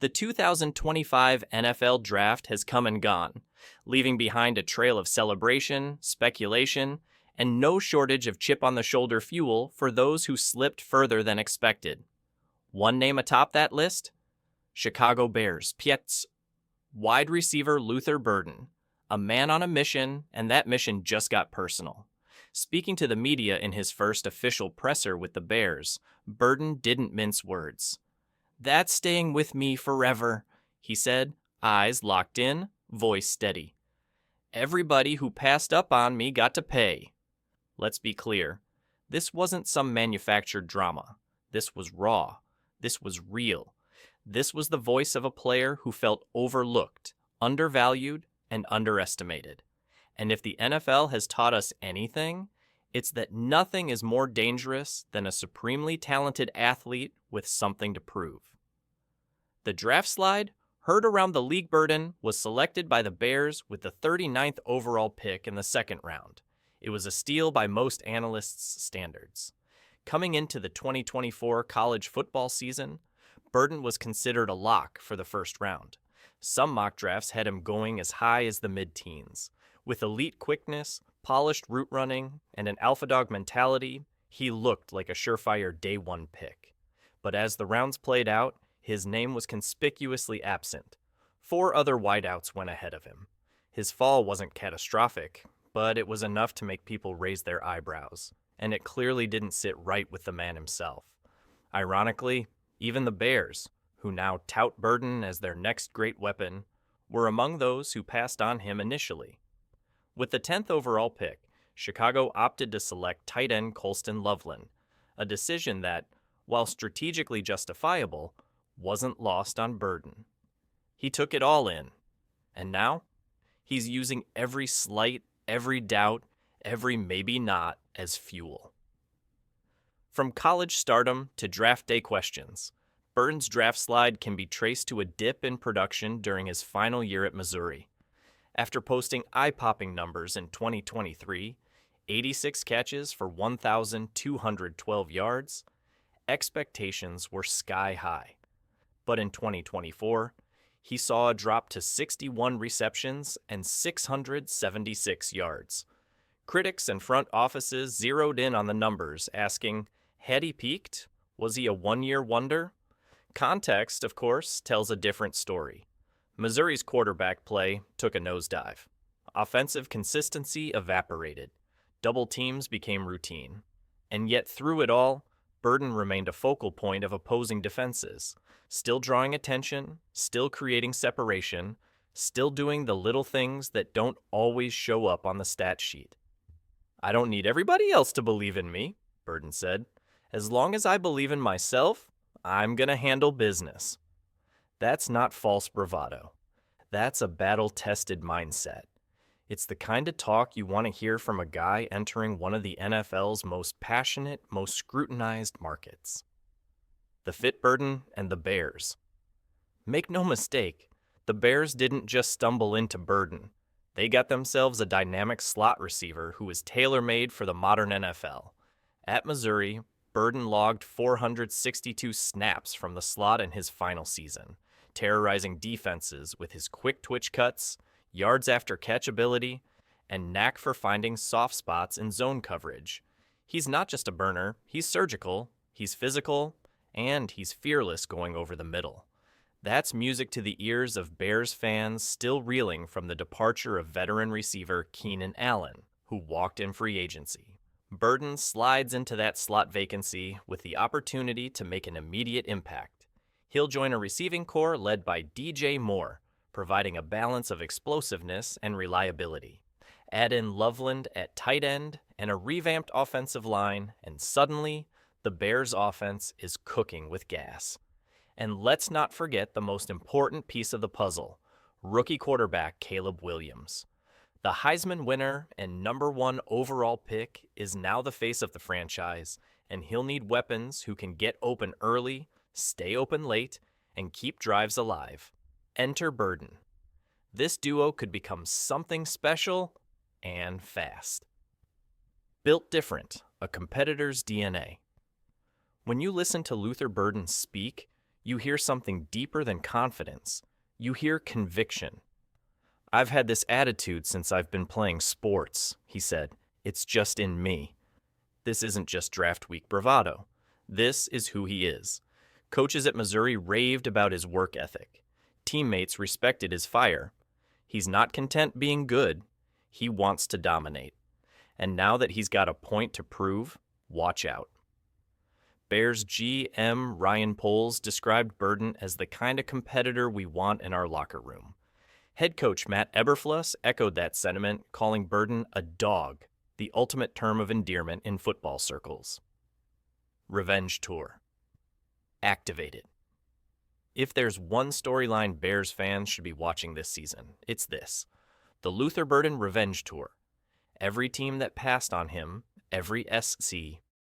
The 2025 NFL Draft has come and gone, leaving behind a trail of celebration, speculation, and no shortage of chip-on-the-shoulder fuel for those who slipped further than expected. One name atop that list? Chicago Bears Piets wide receiver Luther Burden, a man on a mission, and that mission just got personal. Speaking to the media in his first official presser with the Bears, Burden didn't mince words. "That's staying with me forever," he said, eyes locked in, voice steady. "Everybody who passed up on me got to pay." Let's be clear. This wasn't some manufactured drama. This was raw. This was real. This was the voice of a player who felt overlooked, undervalued, and underestimated. And if the NFL has taught us anything, it's that nothing is more dangerous than a supremely talented athlete with something to prove. The draft slide, heard around the league, Burden was selected by the Bears with the 39th overall pick in the second round. It was a steal by most analysts' standards. Coming into the 2024 college football season, Burden was considered a lock for the first round. Some mock drafts had him going as high as the mid-teens. With elite quickness, polished route running, and an alpha dog mentality, he looked like a surefire day one pick. But as the rounds played out, his name was conspicuously absent. 4 other wideouts went ahead of him. His fall wasn't catastrophic, but it was enough to make people raise their eyebrows, and it clearly didn't sit right with the man himself. Ironically, even the Bears, who now tout Burden as their next great weapon, were among those who passed on him initially. With the 10th overall pick, Chicago opted to select tight end Colston Loveland, a decision that, while strategically justifiable, wasn't lost on Burden. He took it all in, and now he's using every slight, every doubt, every maybe not as fuel. From college stardom to draft day questions, Burden's draft slide can be traced to a dip in production during his final year at Missouri. After posting eye-popping numbers in 2023, 86 catches for 1,212 yards, expectations were sky high. But in 2024, he saw a drop to 61 receptions and 676 yards. Critics and front offices zeroed in on the numbers, asking, had he peaked? Was he a one-year wonder? Context, of course, tells a different story. Missouri's quarterback play took a nosedive. Offensive consistency evaporated. Double teams became routine. And yet through it all, Burden remained a focal point of opposing defenses, still drawing attention, still creating separation, still doing the little things that don't always show up on the stat sheet. "I don't need everybody else to believe in me," Burden said. "As long as I believe in myself, I'm going to handle business." That's not false bravado. That's a battle-tested mindset. It's the kind of talk you want to hear from a guy entering one of the NFL's most passionate, most scrutinized markets. The fit Burden and the Bears. Make no mistake, the Bears didn't just stumble into Burden. They got themselves a dynamic slot receiver who is tailor-made for the modern NFL. At Missouri, Burden logged 462 snaps from the slot in his final season, terrorizing defenses with his quick twitch cuts, yards after catch ability, and knack for finding soft spots in zone coverage. He's not just a burner, he's surgical, he's physical, and he's fearless going over the middle. That's music to the ears of Bears fans still reeling from the departure of veteran receiver Keenan Allen, who walked in free agency. Burden slides into that slot vacancy with the opportunity to make an immediate impact. He'll join a receiving corps led by DJ Moore, providing a balance of explosiveness and reliability. Add in Loveland at tight end and a revamped offensive line, and suddenly, the Bears' offense is cooking with gas. And let's not forget the most important piece of the puzzle, rookie quarterback Caleb Williams. The Heisman winner and #1 overall pick is now the face of the franchise, and he'll need weapons who can get open early, stay open late, and keep drives alive. Enter Burden. This duo could become something special and fast. Built different, a competitor's DNA. When you listen to Luther Burden speak, You hear something deeper than confidence. You hear conviction. "I've had this attitude since I've been playing sports," he said. "It's just in me." This isn't just draft week bravado. This is who he is. Coaches at Missouri raved about his work ethic. Teammates respected his fire. He's not content being good. He wants to dominate. And now that he's got a point to prove, watch out. Bears GM Ryan Poles described Burden as the kind of competitor we want in our locker room. Head coach Matt Eberfluss echoed that sentiment, calling Burden a dog, the ultimate term of endearment in football circles. Revenge Tour. Activated. If there's one storyline Bears fans should be watching this season, it's this: the Luther Burden Revenge Tour. Every team that passed on him, every SC,